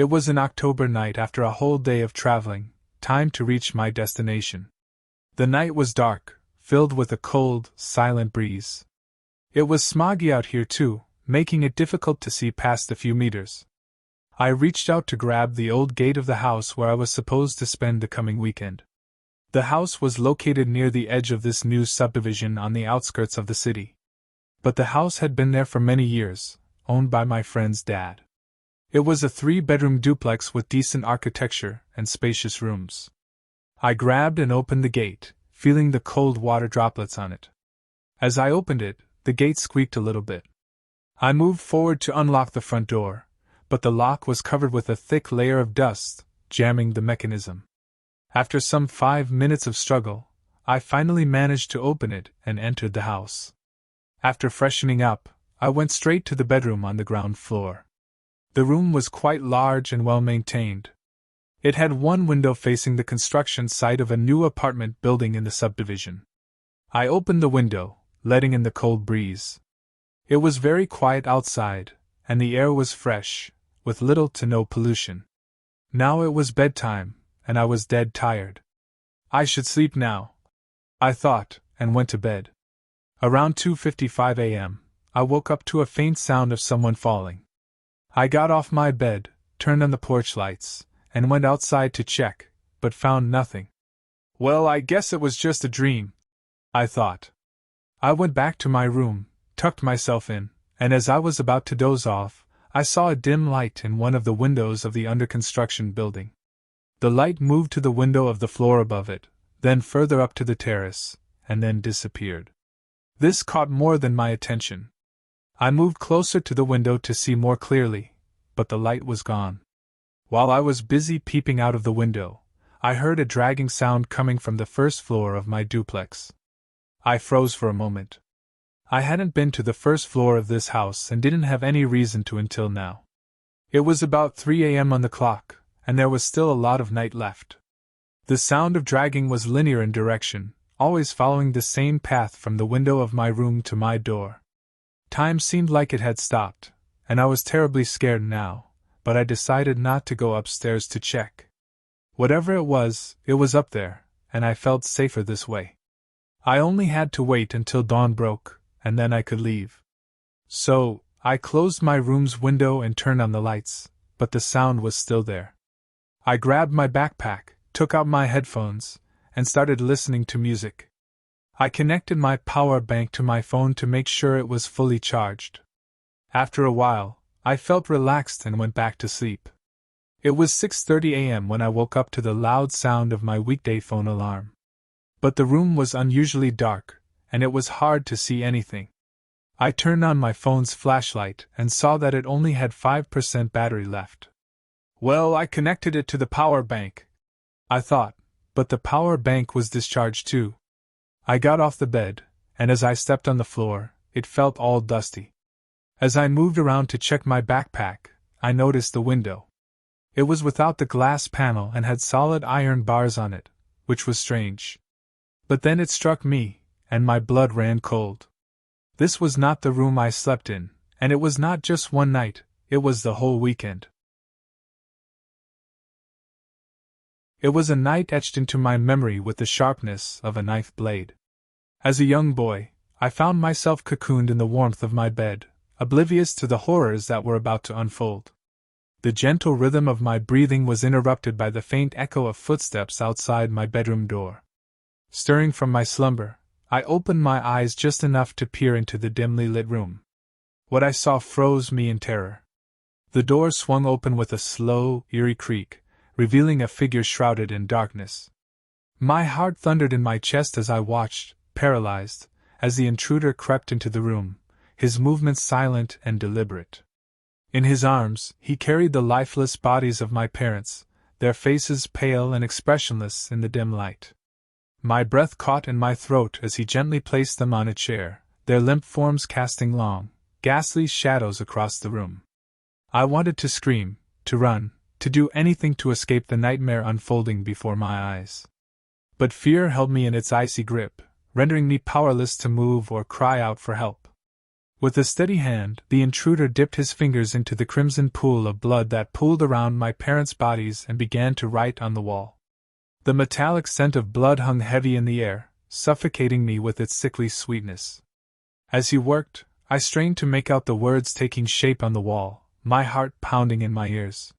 It was an October night after a whole day of traveling, time to reach my destination. The night was dark, filled with a cold, silent breeze. It was smoggy out here too, making it difficult to see past a few meters. I reached out to grab the old gate of the house where I was supposed to spend the coming weekend. The house was located near the edge of this new subdivision on the outskirts of the city. But the house had been there for many years, owned by my friend's dad. It was a 3-bedroom duplex with decent architecture and spacious rooms. I grabbed and opened the gate, feeling the cold water droplets on it. As I opened it, the gate squeaked a little bit. I moved forward to unlock the front door, but the lock was covered with a thick layer of dust, jamming the mechanism. After some 5 minutes of struggle, I finally managed to open it and entered the house. After freshening up, I went straight to the bedroom on the ground floor. The room was quite large and well maintained. It had one window facing the construction site of a new apartment building in the subdivision. I opened the window, letting in the cold breeze. It was very quiet outside, and the air was fresh, with little to no pollution. Now it was bedtime, and I was dead tired. I should sleep now, I thought, and went to bed. Around 2:55 a.m., I woke up to a faint sound of someone falling. I got off my bed, turned on the porch lights, and went outside to check, but found nothing. Well, I guess it was just a dream, I thought. I went back to my room, tucked myself in, and as I was about to doze off, I saw a dim light in one of the windows of the under-construction building. The light moved to the window of the floor above it, then further up to the terrace, and then disappeared. This caught more than my attention. I moved closer to the window to see more clearly, but the light was gone. While I was busy peeping out of the window, I heard a dragging sound coming from the first floor of my duplex. I froze for a moment. I hadn't been to the first floor of this house and didn't have any reason to until now. It was about 3 a.m. on the clock, and there was still a lot of night left. The sound of dragging was linear in direction, always following the same path from the window of my room to my door. Time seemed like it had stopped, and I was terribly scared now, but I decided not to go upstairs to check. Whatever it was up there, and I felt safer this way. I only had to wait until dawn broke, and then I could leave. So, I closed my room's window and turned on the lights, but the sound was still there. I grabbed my backpack, took out my headphones, and started listening to music. I connected my power bank to my phone to make sure it was fully charged. After a while, I felt relaxed and went back to sleep. It was 6:30 a.m. when I woke up to the loud sound of my weekday phone alarm. But the room was unusually dark, and it was hard to see anything. I turned on my phone's flashlight and saw that it only had 5% battery left. Well, I connected it to the power bank, I thought, but the power bank was discharged too. I got off the bed, and as I stepped on the floor, it felt all dusty. As I moved around to check my backpack, I noticed the window. It was without the glass panel and had solid iron bars on it, which was strange. But then it struck me, and my blood ran cold. This was not the room I slept in, and it was not just one night, it was the whole weekend. It was a night etched into my memory with the sharpness of a knife blade. As a young boy, I found myself cocooned in the warmth of my bed, oblivious to the horrors that were about to unfold. The gentle rhythm of my breathing was interrupted by the faint echo of footsteps outside my bedroom door. Stirring from my slumber, I opened my eyes just enough to peer into the dimly lit room. What I saw froze me in terror. The door swung open with a slow, eerie creak, revealing a figure shrouded in darkness. My heart thundered in my chest as I watched, paralyzed, as the intruder crept into the room, his movements silent and deliberate. In his arms, he carried the lifeless bodies of my parents, their faces pale and expressionless in the dim light. My breath caught in my throat as he gently placed them on a chair, their limp forms casting long, ghastly shadows across the room. I wanted to scream, to run, to do anything to escape the nightmare unfolding before my eyes. But fear held me in its icy grip, rendering me powerless to move or cry out for help. With a steady hand, the intruder dipped his fingers into the crimson pool of blood that pooled around my parents' bodies and began to write on the wall. The metallic scent of blood hung heavy in the air, suffocating me with its sickly sweetness. As he worked, I strained to make out the words taking shape on the wall, my heart pounding in my ears.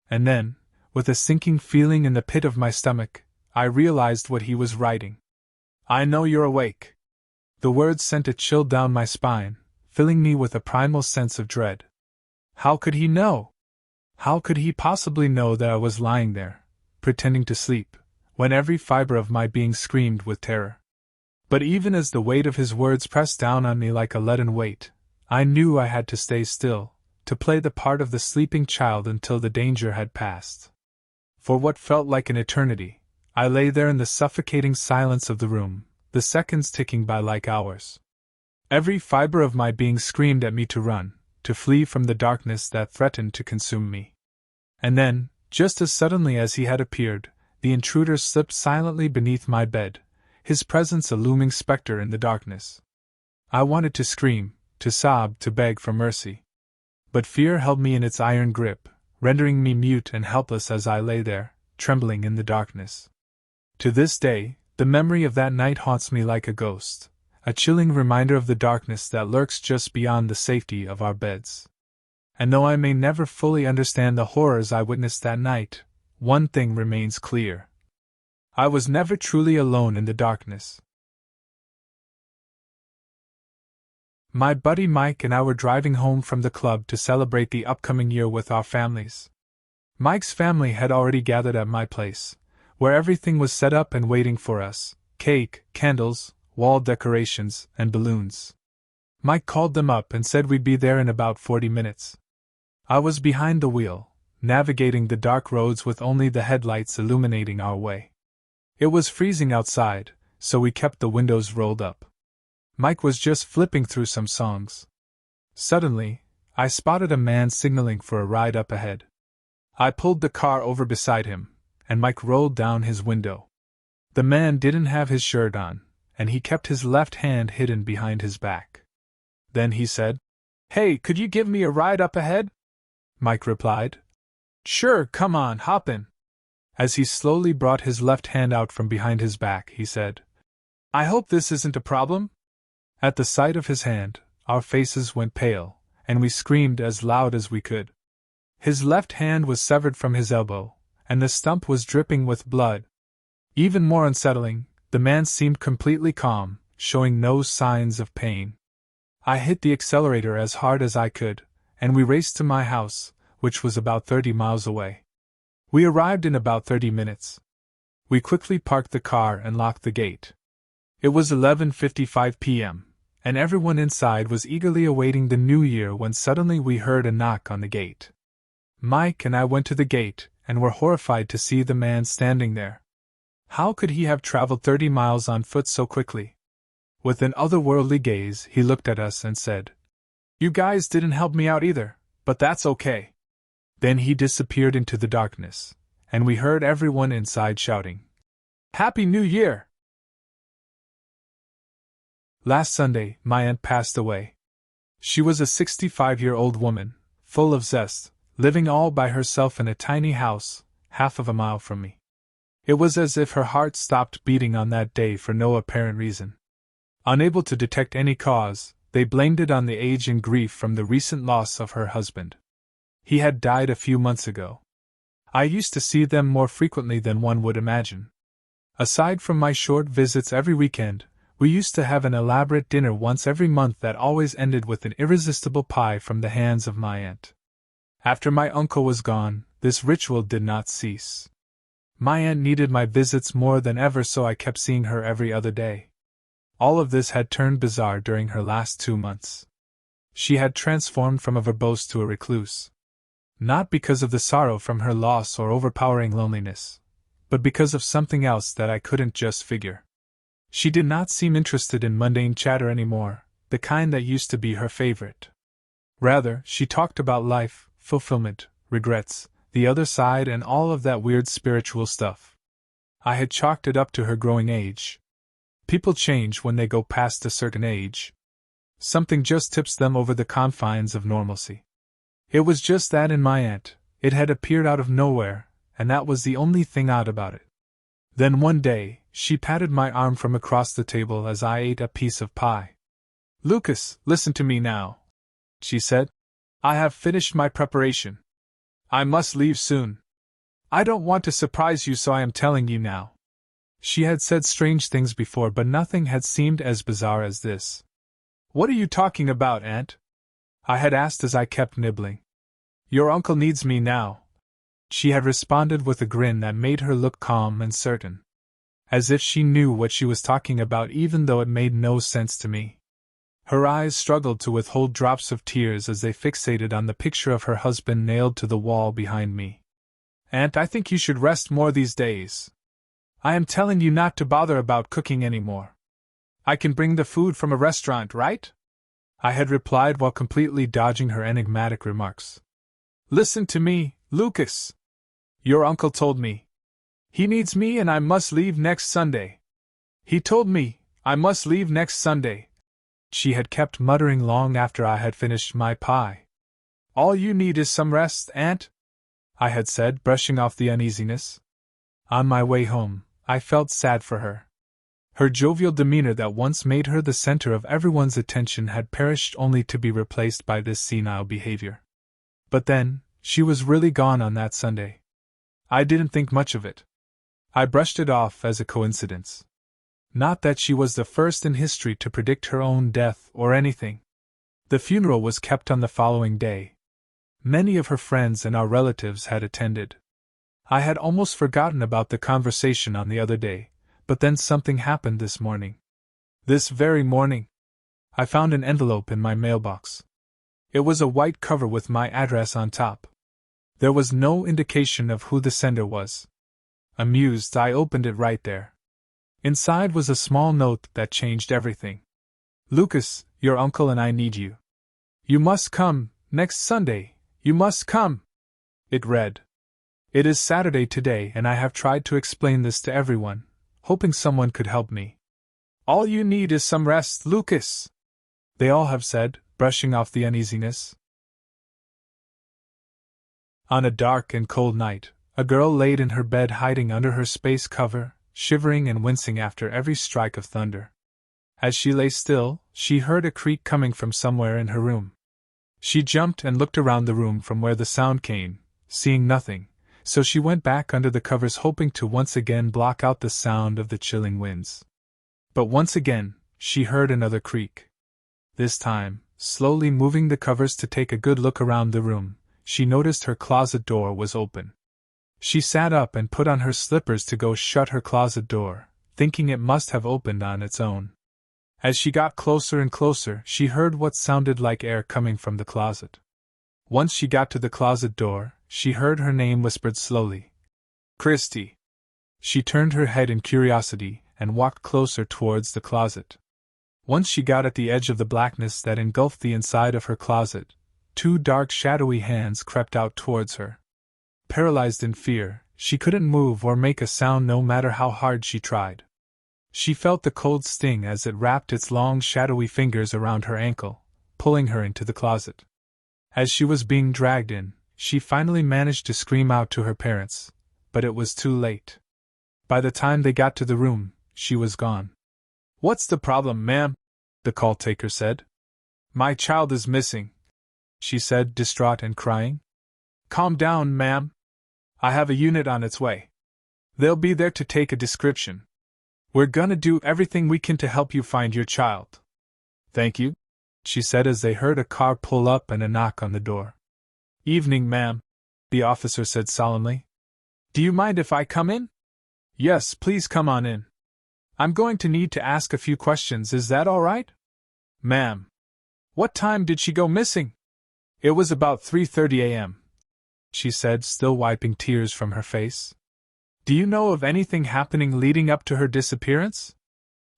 And then, with a sinking feeling in the pit of my stomach, I realized what he was writing. "I know you're awake." The words sent a chill down my spine, filling me with a primal sense of dread. How could he know? How could he possibly know that I was lying there, pretending to sleep, when every fiber of my being screamed with terror? But even as the weight of his words pressed down on me like a leaden weight, I knew I had to stay still, to play the part of the sleeping child until the danger had passed. For what felt like an eternity, I lay there in the suffocating silence of the room, the seconds ticking by like hours. Every fiber of my being screamed at me to run, to flee from the darkness that threatened to consume me. And then, just as suddenly as he had appeared, the intruder slipped silently beneath my bed, his presence a looming specter in the darkness. I wanted to scream, to sob, to beg for mercy. But fear held me in its iron grip, rendering me mute and helpless as I lay there, trembling in the darkness. To this day, the memory of that night haunts me like a ghost, a chilling reminder of the darkness that lurks just beyond the safety of our beds. And though I may never fully understand the horrors I witnessed that night, one thing remains clear. I was never truly alone in the darkness. My buddy Mike and I were driving home from the club to celebrate the upcoming year with our families. Mike's family had already gathered at my place, where everything was set up and waiting for us: cake, candles, wall decorations, and balloons. Mike called them up and said we'd be there in about 40 minutes. I was behind the wheel, navigating the dark roads with only the headlights illuminating our way. It was freezing outside, so we kept the windows rolled up. Mike was just flipping through some songs. Suddenly, I spotted a man signaling for a ride up ahead. I pulled the car over beside him, and Mike rolled down his window. The man didn't have his shirt on, and he kept his left hand hidden behind his back. Then he said, "Hey, could you give me a ride up ahead?" Mike replied, "Sure, come on, hop in." As he slowly brought his left hand out from behind his back, he said, "I hope this isn't a problem?" At the sight of his hand, our faces went pale, and we screamed as loud as we could. His left hand was severed from his elbow, and the stump was dripping with blood. Even more unsettling, the man seemed completely calm, showing no signs of pain. I hit the accelerator as hard as I could, and we raced to my house, which was about 30 miles away. We arrived in about 30 minutes. We quickly parked the car and locked the gate. It was 11:55 p.m., and everyone inside was eagerly awaiting the new year when suddenly we heard a knock on the gate. Mike and I went to the gate and were horrified to see the man standing there. How could he have traveled 30 miles on foot so quickly? With an otherworldly gaze, he looked at us and said, "You guys didn't help me out either, but that's okay." Then he disappeared into the darkness, and we heard everyone inside shouting, "Happy New Year!" Last Sunday, my aunt passed away. She was a 65-year-old woman, full of zest, living all by herself in a tiny house, half of a mile from me. It was as if her heart stopped beating on that day for no apparent reason. Unable to detect any cause, they blamed it on the age and grief from the recent loss of her husband. He had died a few months ago. I used to see them more frequently than one would imagine. Aside from my short visits every weekend, we used to have an elaborate dinner once every month that always ended with an irresistible pie from the hands of my aunt. After my uncle was gone, this ritual did not cease. My aunt needed my visits more than ever, so I kept seeing her every other day. All of this had turned bizarre during her last 2 months. She had transformed from a verbose to a recluse. Not because of the sorrow from her loss or overpowering loneliness, but because of something else that I couldn't just figure. She did not seem interested in mundane chatter anymore, the kind that used to be her favorite. Rather, she talked about life, fulfillment, regrets, the other side, and all of that weird spiritual stuff. I had chalked it up to her growing age. People change when they go past a certain age. Something just tips them over the confines of normalcy. It was just that in my aunt, it had appeared out of nowhere, and that was the only thing odd about it. Then one day, she patted my arm from across the table as I ate a piece of pie. "Lucas, listen to me now," she said. "I have finished my preparation. I must leave soon. I don't want to surprise you, so I am telling you now." She had said strange things before, but nothing had seemed as bizarre as this. "What are you talking about, Aunt?" I had asked as I kept nibbling. "Your uncle needs me now," she had responded with a grin that made her look calm and certain. As if she knew what she was talking about, even though it made no sense to me. Her eyes struggled to withhold drops of tears as they fixated on the picture of her husband nailed to the wall behind me. "Aunt, I think you should rest more these days. I am telling you not to bother about cooking anymore. I can bring the food from a restaurant, right?" I had replied while completely dodging her enigmatic remarks. "Listen to me, Lucas. Your uncle told me. He needs me and I must leave next Sunday. He told me I must leave next Sunday," she had kept muttering long after I had finished my pie. "All you need is some rest, Aunt," I had said, brushing off the uneasiness. On my way home, I felt sad for her. Her jovial demeanor that once made her the center of everyone's attention had perished only to be replaced by this senile behavior. But then, she was really gone on that Sunday. I didn't think much of it. I brushed it off as a coincidence. Not that she was the first in history to predict her own death or anything. The funeral was kept on the following day. Many of her friends and our relatives had attended. I had almost forgotten about the conversation on the other day, but then something happened this morning. This very morning, I found an envelope in my mailbox. It was a white cover with my address on top. There was no indication of who the sender was. Amused, I opened it right there. Inside was a small note that changed everything. "Lucas, your uncle and I need you. You must come, next Sunday, you must come." It read. "It is Saturday today and I have tried to explain this to everyone, hoping someone could help me. All you need is some rest, Lucas," they all have said, brushing off the uneasiness. On a dark and cold night, a girl laid in her bed hiding under her space cover, shivering and wincing after every strike of thunder. As she lay still, she heard a creak coming from somewhere in her room. She jumped and looked around the room from where the sound came, seeing nothing, so she went back under the covers hoping to once again block out the sound of the chilling winds. But once again, she heard another creak. This time, slowly moving the covers to take a good look around the room, she noticed her closet door was open. She sat up and put on her slippers to go shut her closet door, thinking it must have opened on its own. As she got closer and closer, she heard what sounded like air coming from the closet. Once she got to the closet door, she heard her name whispered slowly. "Christy." She turned her head in curiosity and walked closer towards the closet. Once she got at the edge of the blackness that engulfed the inside of her closet, two dark shadowy hands crept out towards her. Paralyzed in fear, she couldn't move or make a sound no matter how hard she tried. She felt the cold sting as it wrapped its long shadowy fingers around her ankle, pulling her into the closet. As she was being dragged in, she finally managed to scream out to her parents, but it was too late. By the time they got to the room, she was gone. "What's the problem, ma'am?" the call taker said. "My child is missing," she said, distraught and crying. "Calm down, ma'am. I have a unit on its way. They'll be there to take a description. We're gonna do everything we can to help you find your child." "Thank you," she said as they heard a car pull up and a knock on the door. "Evening, ma'am," the officer said solemnly. "Do you mind if I come in?" "Yes, please come on in. I'm going to need to ask a few questions, is that all right?" "Ma'am." "What time did she go missing?" "It was about 3:30 a.m., she said, still wiping tears from her face. "Do you know of anything happening leading up to her disappearance?"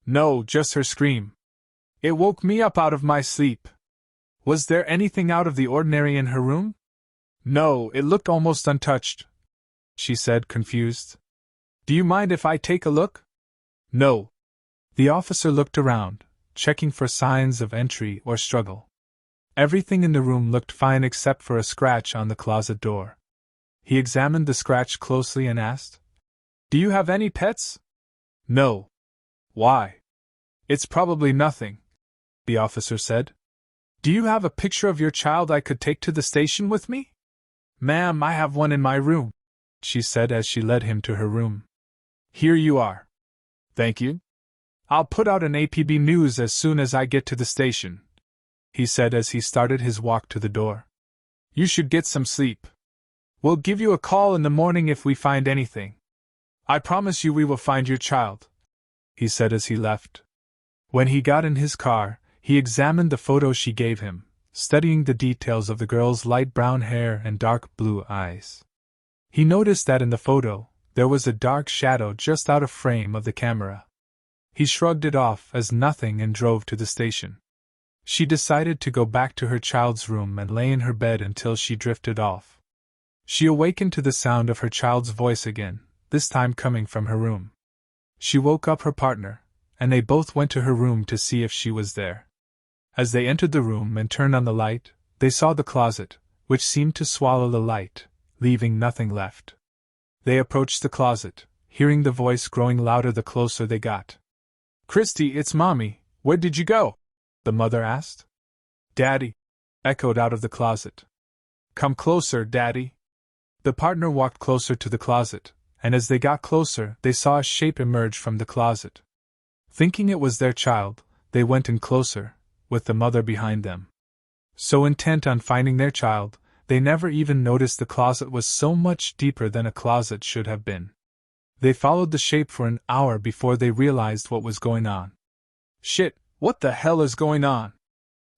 "No, just her scream. It woke me up out of my sleep." "Was there anything out of the ordinary in her room?" "No, it looked almost untouched," she said, confused. "Do you mind if I take a look?" "No." The officer looked around, checking for signs of entry or struggle. Everything in the room looked fine except for a scratch on the closet door. He examined the scratch closely and asked, "Do you have any pets?" "No." "Why?" "It's probably nothing," the officer said. "Do you have a picture of your child I could take to the station with me?" "Ma'am, I have one in my room," she said as she led him to her room. "Here you are." "Thank you. I'll put out an APB news as soon as I get to the station," he said as he started his walk to the door. "You should get some sleep. We'll give you a call in the morning if we find anything. I promise you we will find your child," he said as he left. When he got in his car, he examined the photo she gave him, studying the details of the girl's light brown hair and dark blue eyes. He noticed that in the photo, there was a dark shadow just out of frame of the camera. He shrugged it off as nothing and drove to the station. She decided to go back to her child's room and lay in her bed until she drifted off. She awakened to the sound of her child's voice again, this time coming from her room. She woke up her partner, and they both went to her room to see if she was there. As they entered the room and turned on the light, they saw the closet, which seemed to swallow the light, leaving nothing left. They approached the closet, hearing the voice growing louder the closer they got. "Christy, it's Mommy, where did you go?" the mother asked. "Daddy," echoed out of the closet. "Come closer, Daddy." The partner walked closer to the closet, and as they got closer, they saw a shape emerge from the closet. Thinking it was their child, they went in closer, with the mother behind them. So intent on finding their child, they never even noticed the closet was so much deeper than a closet should have been. They followed the shape for an hour before they realized what was going on. "Shit, what the hell is going on?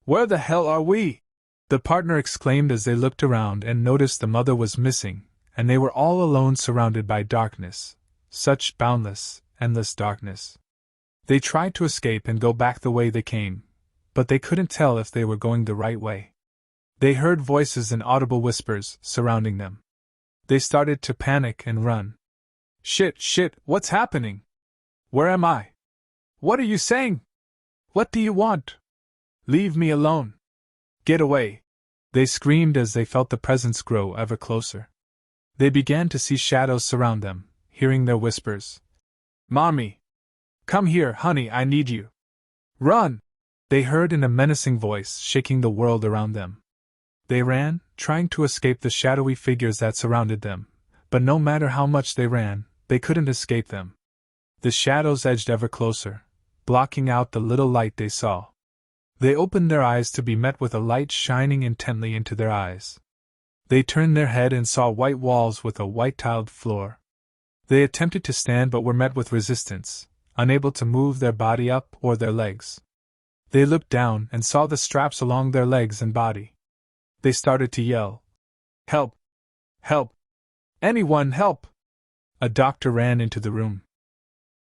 Where the hell are we?" the partner exclaimed as they looked around and noticed the mother was missing, and they were all alone surrounded by darkness, such boundless, endless darkness. They tried to escape and go back the way they came, but they couldn't tell if they were going the right way. They heard voices and audible whispers surrounding them. They started to panic and run. Shit, what's happening? Where am I? What are you saying? What do you want? Leave me alone. Get away. They screamed as they felt the presence grow ever closer. They began to see shadows surround them, hearing their whispers. "Mommy! Come here, honey, I need you. Run!" they heard in a menacing voice, shaking the world around them. They ran, trying to escape the shadowy figures that surrounded them, but no matter how much they ran, they couldn't escape them. The shadows edged ever closer, blocking out the little light they saw. They opened their eyes to be met with a light shining intently into their eyes. They turned their head and saw white walls with a white-tiled floor. They attempted to stand but were met with resistance, unable to move their body up or their legs. They looked down and saw the straps along their legs and body. They started to yell, "Help! Help! Anyone help!" A doctor ran into the room.